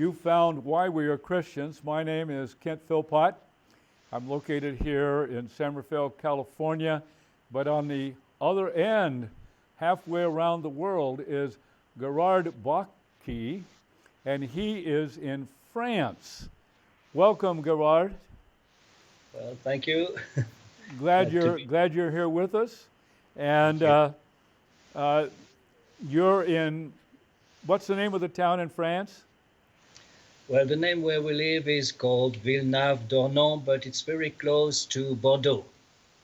you found why we are Christians. My name is Kent Philpott. I'm located here in San Rafael, California, but on the other end, halfway around the world, is Gerard Bachke, and he is in France. Welcome, Gerard. Well, thank you. Glad you're here with us, and you're in. What's the name of the town in France? Well, the name where we live is called Villeneuve-d'Ornon, but it's very close to Bordeaux.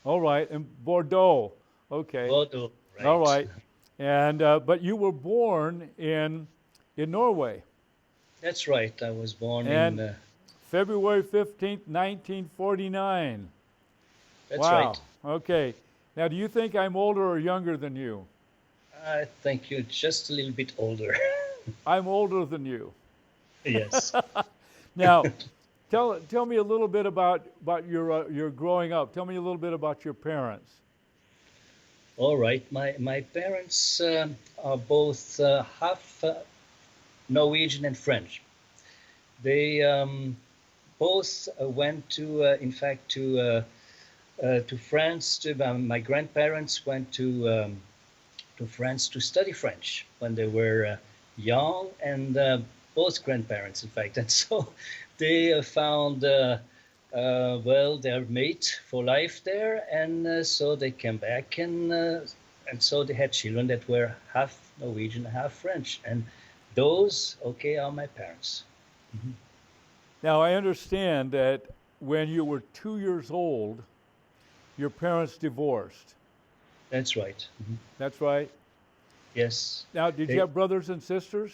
All right, in Bordeaux. Okay. Bordeaux, right. All right, and but you were born in Norway. That's right. I was born And in. February 15th, 1949. That's Wow. right. Okay. Now, do you think I'm older or younger than you? I think you're just a little bit older. I'm older than you. Yes. Now, tell me a little bit about your growing up. Tell me a little bit about your parents. All right. My parents are both half Norwegian and French. They both went to, in fact, to France. My grandparents went to France to study French when they were young, and both grandparents, in fact. And so they found, well, their mate for life there, and so they came back, and so they had children that were half Norwegian, half French, and those, okay, are my parents. Mm-hmm. Now, I understand that when you were 2 years old, your parents divorced. That's right. Mm-hmm. That's right? Yes. Now, did you have brothers and sisters?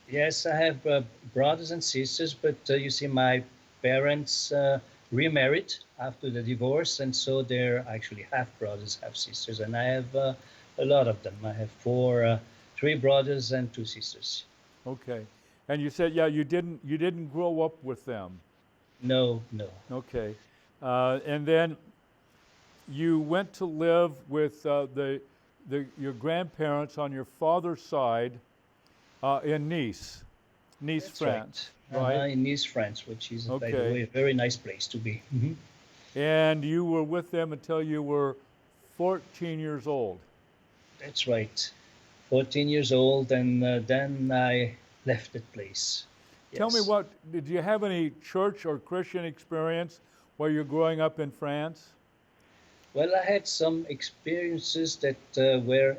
Yes, I have brothers and sisters, but you see, my parents remarried after the divorce, and so they're actually half brothers, half sisters, and I have a lot of them. I have three brothers and two sisters. Okay. And you said, yeah, you didn't grow up with them. No. Okay. And then you went to live with your grandparents on your father's side in Nice, That's France, right? right? In Nice, France, which is, by the Okay. way, a very nice place to be. Mm-hmm. And you were with them until you were 14 years old. That's right. 14 years old, and then I left that place. Tell me, Yes. did you have any church or Christian experience while you're growing up in France? Well, I had some experiences that were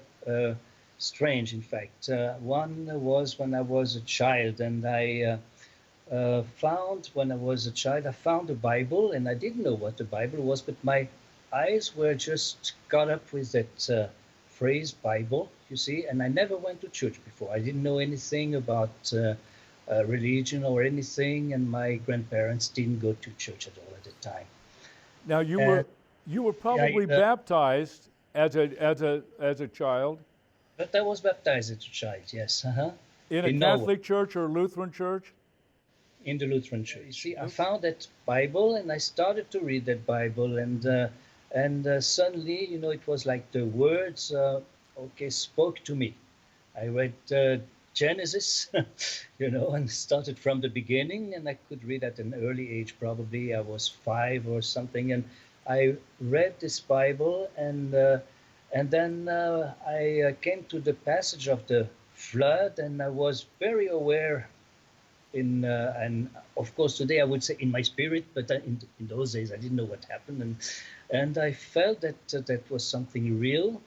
strange, in fact. One was when I was a child, and I when I was a child, I found a Bible, and I didn't know what the Bible was, but my eyes were just caught up with that phrase Bible, you see, and I never went to church before. I didn't know anything about religion or anything, and my grandparents didn't go to church at all at the time. Now you were probably baptized as a child. But I was baptized as a child, yes. In a In Norway. Catholic church or Lutheran church? In the Lutheran Church. You see, I found that Bible, and I started to read that Bible, and suddenly, you know, it was like the words, spoke to me. I read Genesis, and started from the beginning, and I could read at an early age. Probably I was 5 or something, and I read this Bible, and then I came to the passage of the flood, and I was very aware. And of course today I would say in my spirit, but in those days I didn't know what happened, and I felt that that was something real,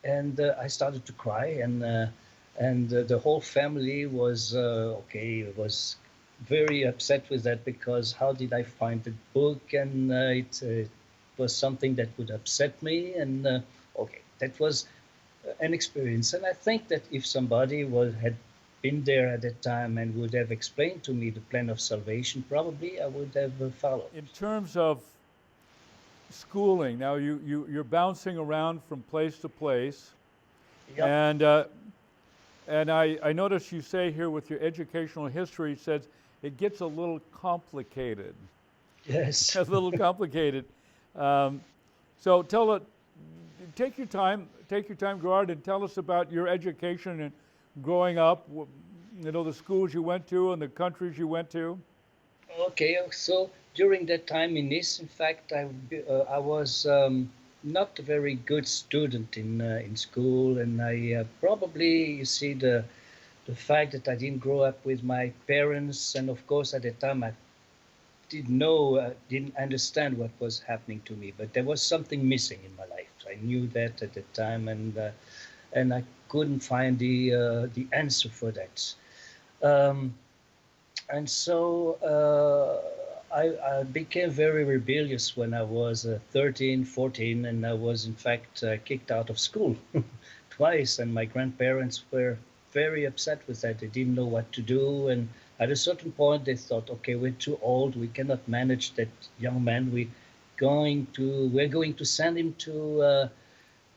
and I started to cry, and the whole family was was very upset with that, because how did I find the book, and it was something that would upset me, and that was an experience, and I think that if somebody had been there at that time and would have explained to me the plan of salvation, probably I would have followed. In terms of schooling, now you're bouncing around from place to place, Yep. and I notice you say here with your educational history, it says it gets a little complicated. Yes. A little complicated. So take your time, Gerard, and tell us about your education and growing up. the schools you went to and the countries you went to? Okay, so during that time in Nice, in fact, I was not a very good student in school, and I probably, you see, the fact that I didn't grow up with my parents, and of course at the time I didn't understand what was happening to me, but there was something missing in my life. I knew that at the time, and I couldn't find the answer for that. Um, and so I became very rebellious when I was 13, 14, and I was in fact kicked out of school twice, and my grandparents were very upset with that. They didn't know what to do, and at a certain point they thought, okay, we're too old, we cannot manage that young man. We're going to send him to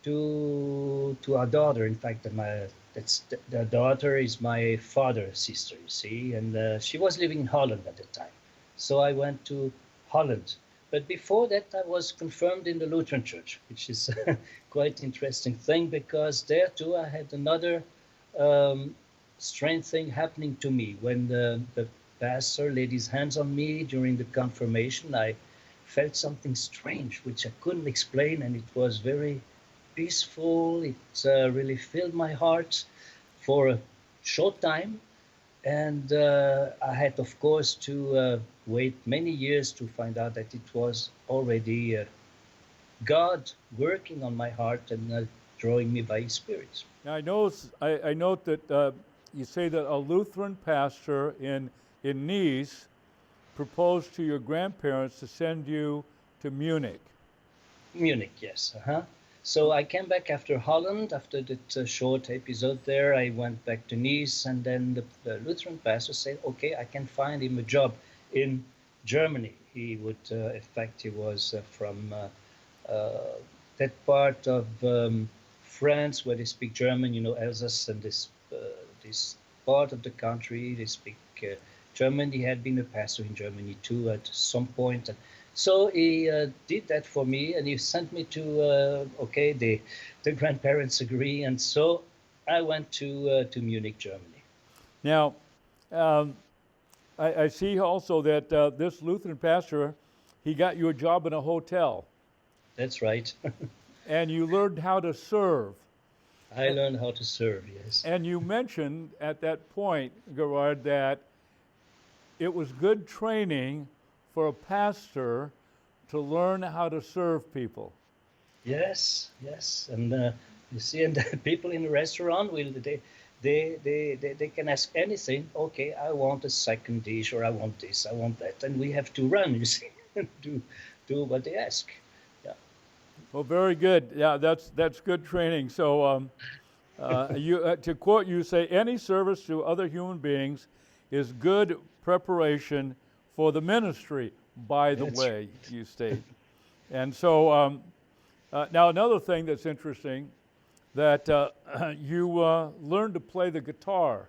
our daughter. In fact, the daughter is my father's sister, you see, and she was living in Holland at the time. So I went to Holland. But before that, I was confirmed in the Lutheran Church, which is quite interesting thing, because there too I had another strange thing happening to me. When the pastor laid his hands on me during the confirmation, I felt something strange, which I couldn't explain, and it was very peaceful. It really filled my heart for a short time. And I had, of course, to wait many years to find out that it was already God working on my heart and drawing me by His Spirit. Now, I note that you say that a Lutheran pastor in Nice proposed to your grandparents to send you to Munich. Munich, yes. So I came back after Holland, after that short episode there. I went back to Nice, and then the Lutheran pastor said, okay, I can find him a job in Germany. He would, in fact, he was from that part of France where they speak German, Alsace, and this part of the country, they speak German. He had been a pastor in Germany too at some point. So he did that for me, and he sent me to, the grandparents agree, and so I went to Munich, Germany. Now, I see also that this Lutheran pastor, he got you a job in a hotel. That's right. And you learned how to serve. I learned how to serve, yes. And you mentioned at that point, Gerard, that it was good training for a pastor to learn how to serve people. Yes, and you see, and the people in the restaurant they can ask anything. Okay, I want a second dish, or I want this, I want that, and we have to run. You see, do what they ask. Yeah. Well, very good. Yeah, that's good training. So, to quote you, say any service to other human beings is good preparation for the ministry, by the way, you state. And so now another thing that's interesting, that you learned to play the guitar.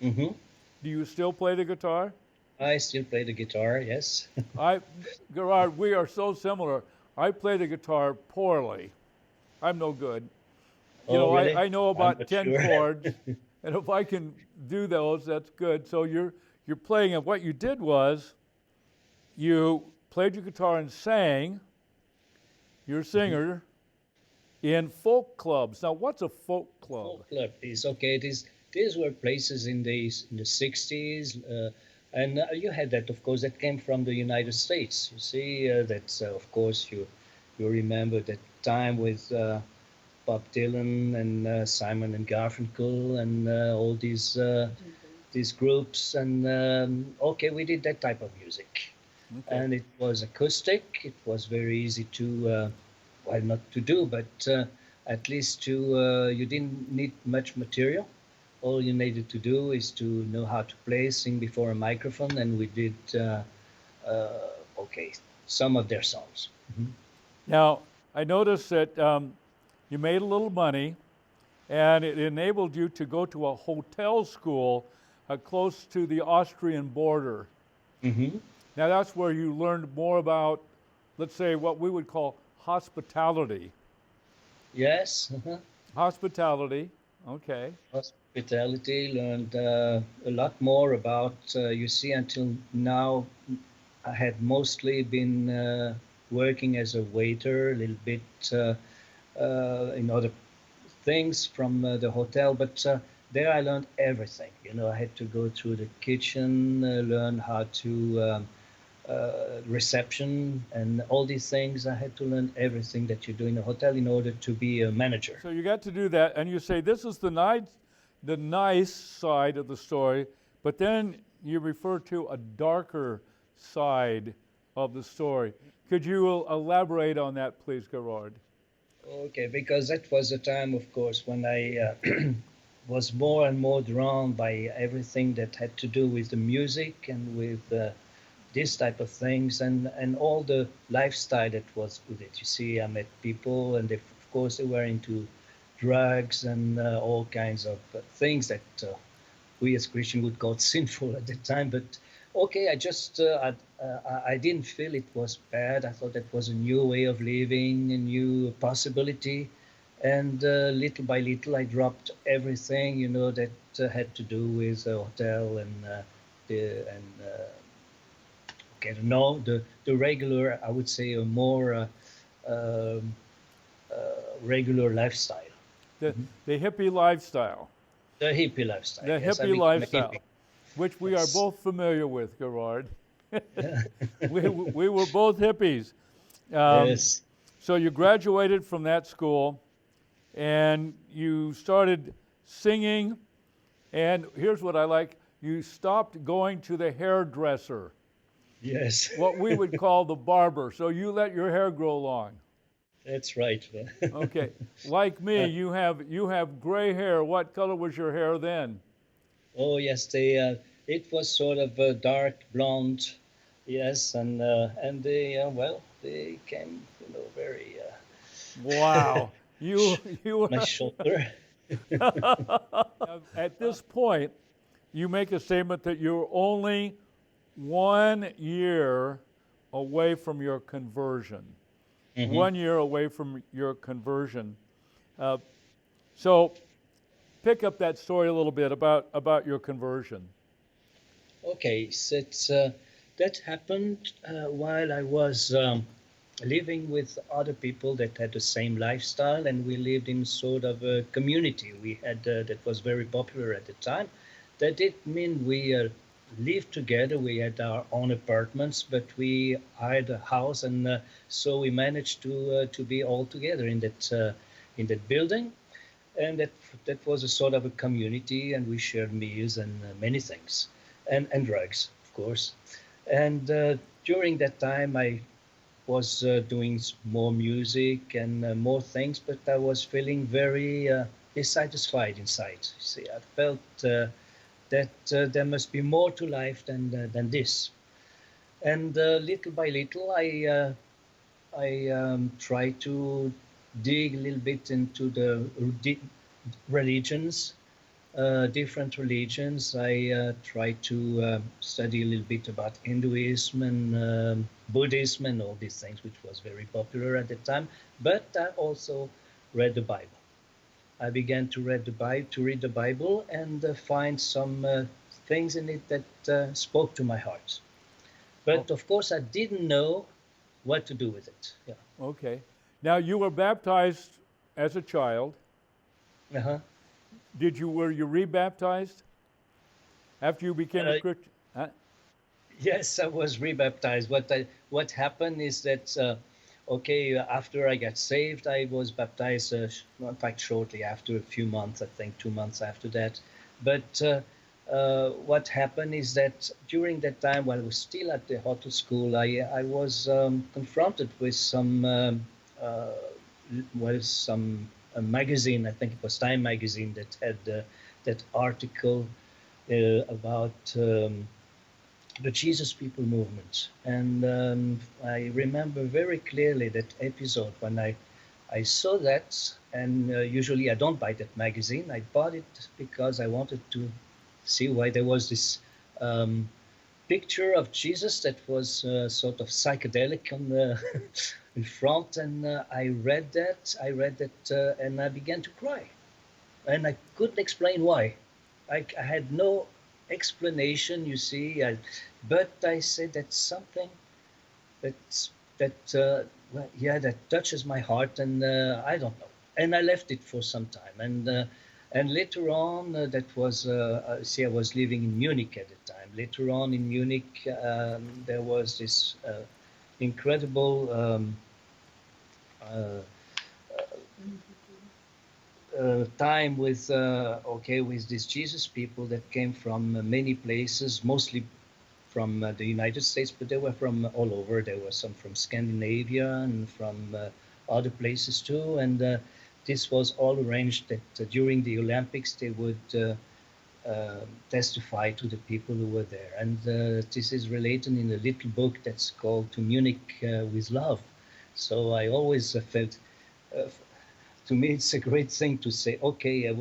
Mm-hmm. Do you still play the guitar? I still play the guitar, yes. Gerard, we are so similar. I play the guitar poorly. I'm no good. Really? I know about 10 sure. chords, and if I can do those, that's good. So you're playing, and what you did was you played your guitar and sang. You're a singer in folk clubs. Now, what's a folk club? Folk club is okay. These were places in the 60s, and you had that, of course, that came from the United States. You see, that's of course you remember that time with Bob Dylan and Simon and Garfunkel and all these groups, and we did that type of music. Okay. And it was acoustic. It was very easy to, not to do, but at least to, you didn't need much material. All you needed to do is to know how to play, sing before a microphone, and we did, some of their songs. Mm-hmm. Now, I noticed that you made a little money, and it enabled you to go to a hotel school close to the Austrian border. Mm-hmm. Now, that's where you learned more about, let's say, what we would call hospitality. Yes. Uh-huh. Hospitality, okay. hospitality, learned a lot more about, you see, until now, I had mostly been working as a waiter, a little bit in other things from the hotel, but there I learned everything. I had to go through the kitchen, learn how to reception and all these things. I had to learn everything that you do in a hotel in order to be a manager. So you got to do that, and you say this is the nice side of the story, but then you refer to a darker side of the story. Could you elaborate on that, please, Gerard? Okay, because that was a time, of course, when I was more and more drawn by everything that had to do with the music and with this type of things and all the lifestyle that was with it. You see, I met people, and of course, they were into drugs and all kinds of things that we as Christians would call sinful at the time. But okay, I didn't feel it was bad. I thought that was a new way of living, a new possibility. And little by little, I dropped everything, that had to do with the hotel and okay, no, the regular, I would say, a more regular lifestyle. The hippie lifestyle. The hippie lifestyle. The yes, hippie lifestyle, which we are both familiar with, Gerard. we were both hippies. Yes. So you graduated from that school, and you started singing, and here's what I like, you stopped going to the hairdresser. Yes. What we would call the barber. So you let your hair grow long. That's right. Okay. Like me, you have gray hair. What color was your hair then? Oh yes, it was sort of dark blonde. Yes, and they came, very Wow. You my shoulder. At this point, you make a statement that you're only 1 year away from your conversion. Mm-hmm. 1 year away from your conversion. So pick up that story a little bit about your conversion. Okay, so that happened while I was living with other people that had the same lifestyle, and we lived in sort of a community we had that was very popular at the time. That didn't mean we lived together. We had our own apartments, but we hired a house, and so we managed to be all together in that building, and that was a sort of a community, and we shared meals and many things, and drugs, of course. And during that time, I was doing more music and more things, but I was feeling very dissatisfied inside. See, I felt that there must be more to life than this. And little by little, I tried to dig a little bit into the religions, different religions. I tried to study a little bit about Hinduism and Buddhism and all these things, which was very popular at the time. But I also read the Bible. I began to read the Bible and find some things in it that spoke to my heart. But of course, I didn't know what to do with it. Yeah. Okay. Now you were baptized as a child. Uh-huh. Were you rebaptized after you became a Christian? Huh? Yes, I was rebaptized. What happened is that after I got saved, I was baptized. In fact, shortly after, a few months, I think 2 months after that. But what happened is that during that time, while I was still at the hotel school, I was confronted with some a magazine. I think it was Time magazine that had that article about the Jesus People movement. And I remember very clearly that episode when I saw that, and usually I don't buy that magazine. I bought it because I wanted to see why there was this picture of Jesus that was sort of psychedelic on the in front, and I read that, and I began to cry, and I couldn't explain why. I had no explanation, you see, but I said that's something that's, well, yeah, that touches my heart, and I don't know. And I left it for some time. And later on, that was, see, I was living in Munich at the time. Later on in Munich, there was this incredible uh, time with with these Jesus people that came from many places, mostly from the United States, but they were from all over. There were some from Scandinavia and from other places too. And this was all arranged that during the Olympics they would testify to the people who were there. And this is related in a little book that's called To Munich with Love. So I always felt, to me, it's a great thing to say, okay,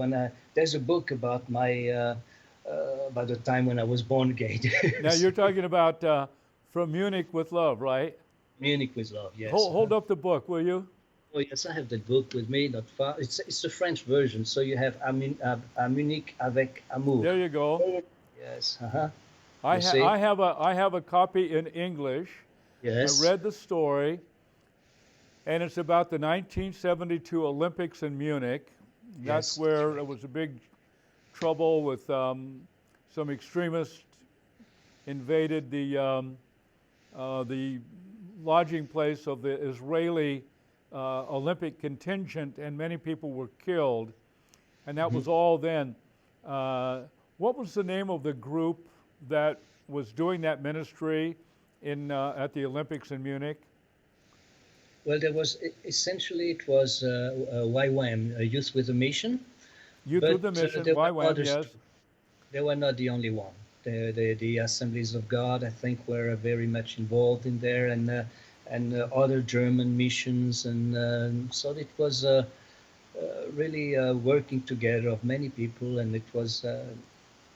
there's a book about by the time when I was born again. Now you're talking about From Munich with Love, right? Munich with Love, yes. Hold up the book, will you? Oh, yes, I have that book with me, not far. It's the French version, so you have à Munich avec amour. There you go. Yes, uh-huh. I have a copy in English. Yes. I read the story, and it's about the 1972 Olympics in Munich. That's Yes. where there was a big trouble with some extremists invaded the lodging place of the Israeli Olympic contingent, and many people were killed. And that was all then. What was the name of the group that was doing that ministry at the Olympics in Munich? Well, there was essentially it was YWAM, Youth with a Mission. Youth with a Mission, there were YWAM, others yes. too. They were not the only one. The Assemblies of God, I think, were very much involved in there, and other German missions, and so it was really working together of many people, and it was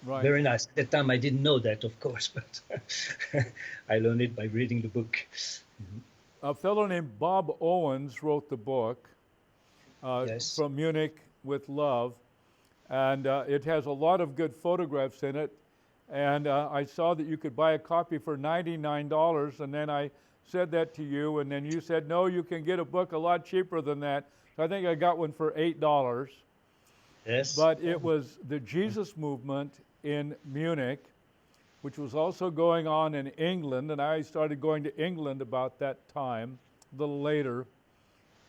Right. very nice. At that time, I didn't know that, of course, but I learned it by reading the book. A fellow named Bob Owens wrote the book, Yes. From Munich with Love, and it has a lot of good photographs in it. And I saw that you could buy a copy for $99, and then I said that to you, and then you said, no, you can get a book a lot cheaper than that. So I think I got one for $8. Yes. But it was the Jesus movement in Munich, which was also going on in England, and I started going to England about that time, a little later.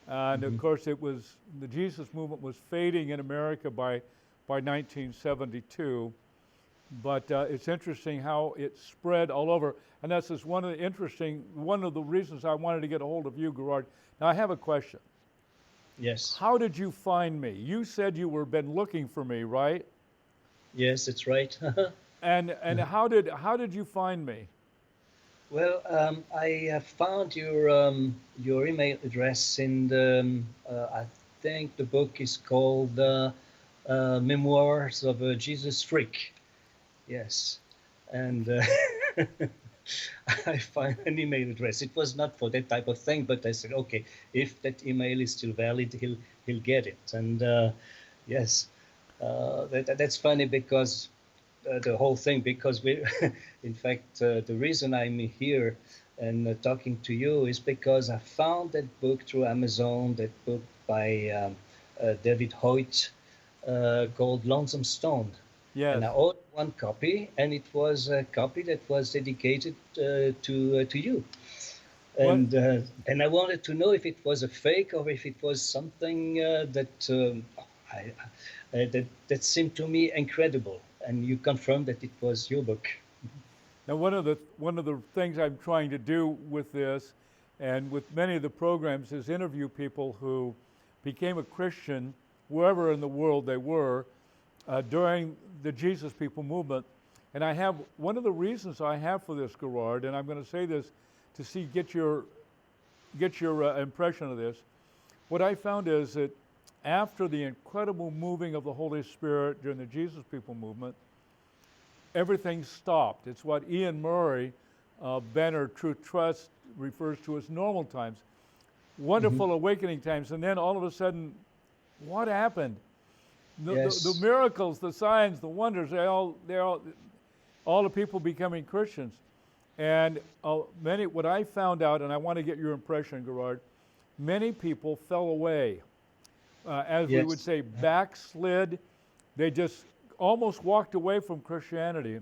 And of course, the Jesus movement was fading in America by 1972. But it's interesting how it spread all over. And that's just one of the reasons I wanted to get a hold of you, Gerard. Now, I have a question. Yes. How did you find me? You said you were been looking for me, right? Yes, that's right. And how did you find me? Well, I found your email address in the, I think the book is called Memoirs of a Jesus Freak. Yes, and I find an email address. It was not for that type of thing, but I said, okay, if that email is still valid, he'll get it. And yes, that's funny because the whole thing, because we, in fact, the reason I'm here and talking to you is because I found that book through Amazon, that book by David Hoyt called Lonesome Stone. Yes. And I ordered one copy, and it was a copy that was dedicated to you. And I wanted to know if it was a fake or if it was something that seemed to me incredible. And you confirmed that it was your book. Now, one of the things I'm trying to do with this, and with many of the programs, is interview people who became a Christian wherever in the world they were during the Jesus People movement. And I have one of the reasons I have for this, Gerard, and I'm going to say this to get your impression of this. What I found is that after the incredible moving of the Holy Spirit during the Jesus People movement, everything stopped. It's what Ian Murray, Banner True Trust, refers to as normal times, wonderful awakening times. And then all of a sudden, what happened? The Yes. miracles, the signs, the wonders, all the people becoming Christians. And what I found out, and I want to get your impression, Gerard, many people fell away, as we would Yes. say, backslid. They just almost walked away from Christianity.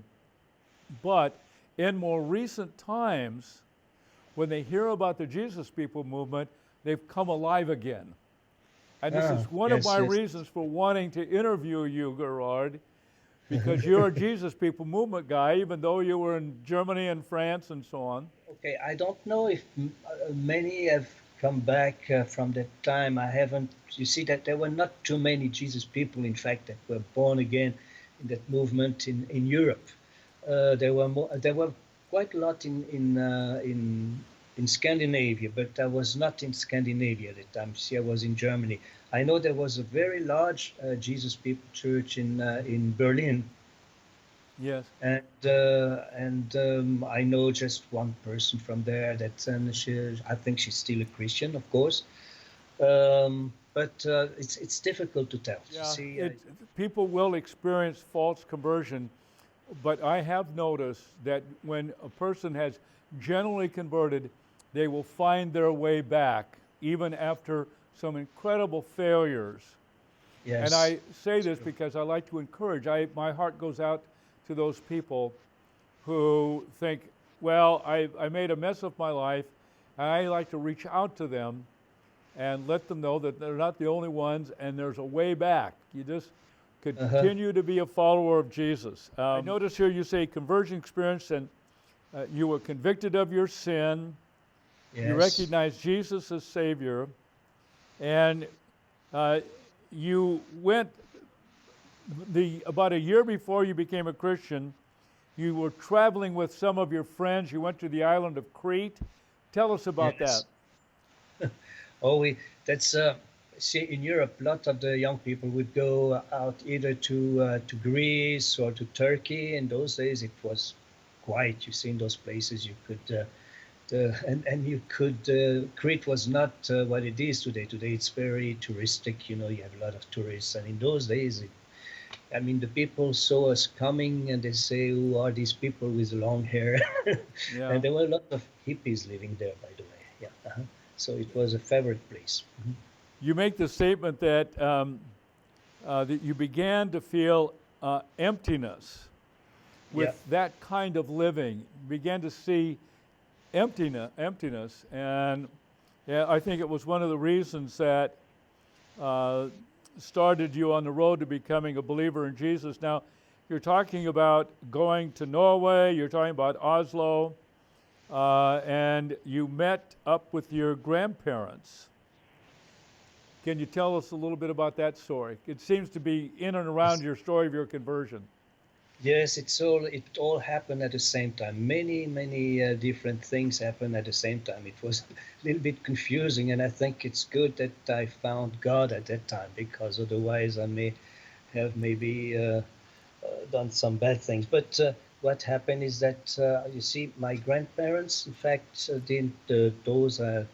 But in more recent times, when they hear about the Jesus People movement, they've come alive again. And this is one of Yes, my yes. reasons for wanting to interview you, Gerard, because you're a Jesus People movement guy, even though you were in Germany and France and so on. Okay, I don't know if many have come back from that time. I haven't. You see that there were not too many Jesus people, in fact, that were born again in that movement in Europe. There were more. There were quite a lot in Scandinavia, but I was not in Scandinavia at the time. See, I was in Germany. I know there was a very large Jesus People church in Berlin, Yes. and I know just one person from there. That I think she's still a Christian, of course. But it's difficult to tell. You Yeah, see, people will experience false conversion, but I have noticed that when a person has generally converted, they will find their way back, even after some incredible failures. yes, And I say this because I like to encourage. My heart goes out to those people who think, well, I made a mess of my life, and I like to reach out to them and let them know that they're not the only ones, and there's a way back. You just continue to be a follower of Jesus. I notice here you say conversion experience, and you were convicted of your sin. yes. You recognize Jesus as Savior, and you went about a year before you became a Christian. You were traveling with some of your friends. You went to the island of Crete. Tell us about Yes. that. Oh, that's see, in Europe, a lot of the young people would go out either to Greece or to Turkey. In those days, it was quiet. You see, in those places, you could. And you could. Crete was not what it is today. Today it's very touristic. You know, you have a lot of tourists. And in those days, I mean, the people saw us coming and they say, "Who are these people with long hair?" Yeah. And there were a lot of hippies living there, by the way. Yeah. So it was a favorite place. You make the statement that that you began to feel emptiness with that kind of living. You began to see emptiness, and yeah, I think it was one of the reasons that started you on the road to becoming a believer in Jesus. Now, you're talking about going to Norway. You're talking about Oslo. And you met up with your grandparents. Can you tell us a little bit about that story? It seems to be in and around your story of your conversion. Yes, it all happened at the same time. Many different things happened at the same time. It was a little bit confusing, and I think it's good that I found God at that time, because otherwise I may have maybe done some bad things. But what happened is that you see, my grandparents, in fact, those that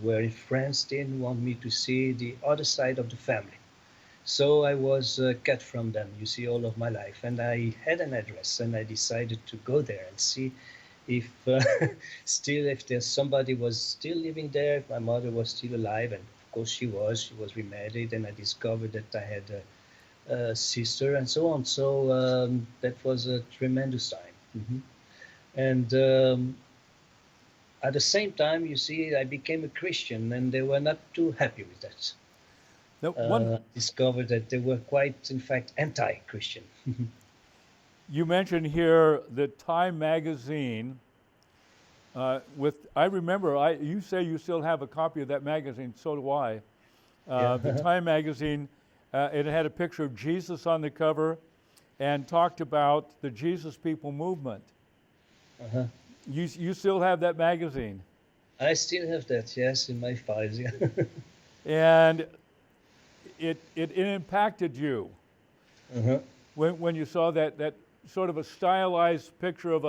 were in France didn't want me to see the other side of the family. So I was cut from them, you see, all of my life. And I had an address, and I decided to go there and see if if there's somebody was still living there, if my mother was still alive. And of course she was remarried, and I discovered that I had a sister and so on. So that was a tremendous time. And at the same time, you see, I became a Christian, and they were not too happy with that. Discovered that they were quite, in fact, anti-Christian. You mentioned here the Time magazine. I remember, you say you still have a copy of that magazine, so do I. The Time magazine, it had a picture of Jesus on the cover and talked about the Jesus People movement. You still have that magazine? I still have that, yes, in my files. Yeah. And it impacted you when you saw that sort of a stylized picture of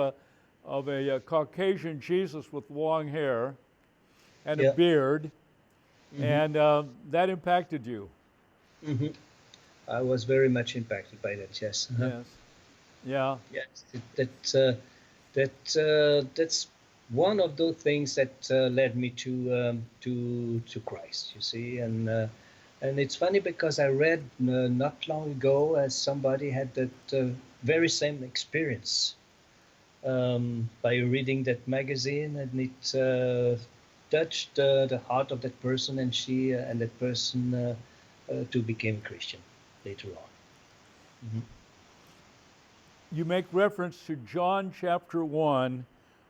a Caucasian Jesus with long hair and a beard, and that impacted you. I was very much impacted by that. Yes. Yes. Yeah. Yes. That's one of those things that led me to Christ. You see, and it's funny because I read not long ago as somebody had that very same experience by reading that magazine, and it touched the heart of that person, and she and that person too became Christian later on. Mhm. You make reference to John chapter 1,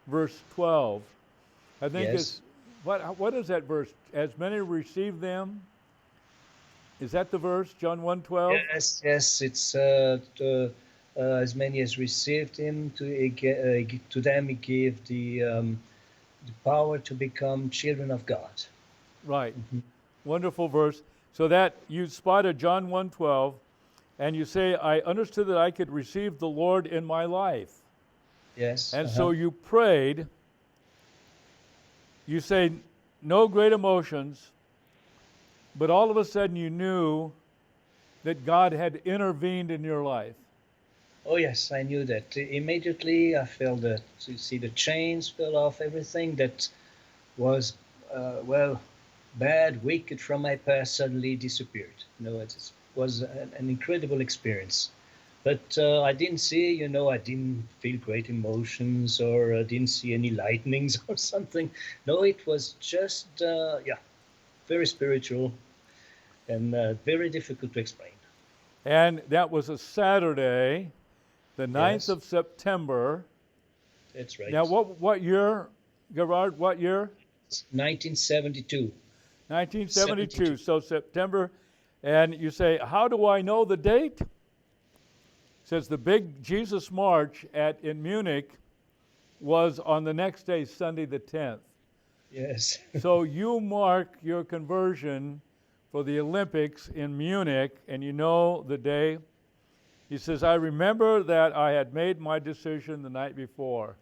verse 12. I think Yes. it's, what is that verse? As many receive them. Is that the verse, John 1:12? Yes, yes, it's as many as received him, to them he gave the power to become children of God. Right. Mhm. Wonderful verse. So that you spotted John 1:12, and you say, I understood that I could receive the Lord in my life. Yes. And so you prayed. You say, no great emotions, but all of a sudden you knew that God had intervened in your life. Oh yes, I knew that. Immediately I felt that, you see, the chains fell off, everything that was, well, bad, wicked from my past suddenly disappeared. It was an incredible experience. But I didn't see, I didn't feel great emotions, or didn't see any lightnings or something. No, it was just, yeah, very spiritual and very difficult to explain. And that was a Saturday, the 9th Yes, of September. that's right. Now, what year, Gerard, what year? 1972. 1972, so September. And you say, how do I know the date? It says the big Jesus March in Munich was on the next day, Sunday the 10th. Yes. So you mark your conversion for the Olympics in Munich, and you know the day. He says, I remember that I had made my decision the night before.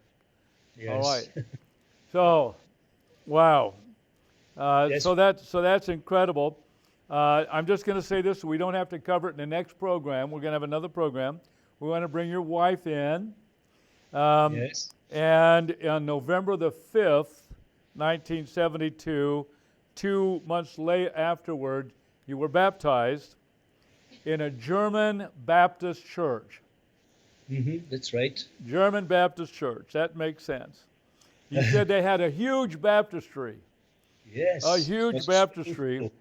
Yes. All right. So, wow. Yes. So that's incredible. I'm just going to say this, so we don't have to cover it in the next program. We're going to have another program. We want to bring your wife in. Yes. And on November the 5th, 1972, 2 months late afterward, you were baptized in a German Baptist church. That's right. German Baptist church. That makes sense. You said they had a huge baptistry. Yes. A huge That's baptistry. true.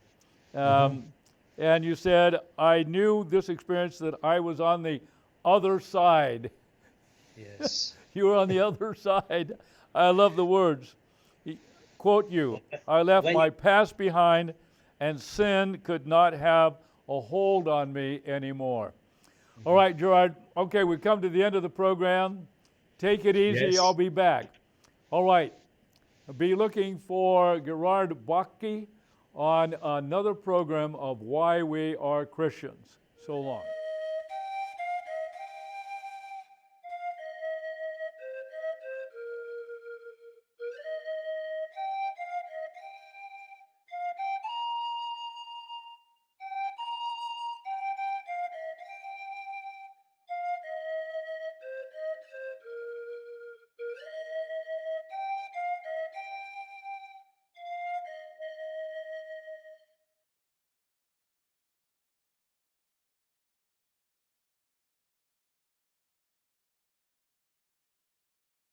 And you said, I knew this experience that I was on the other side. Yes. You were on the other side. I love the words. Quote you, I left When my you- past behind, and sin could not have a hold on me anymore. All right, Gerard. Okay, we've come to the end of the program. Take it easy. Yes. I'll be back. All right. Be looking for Gerard Bachke on another program of Why We Are Christians. So long.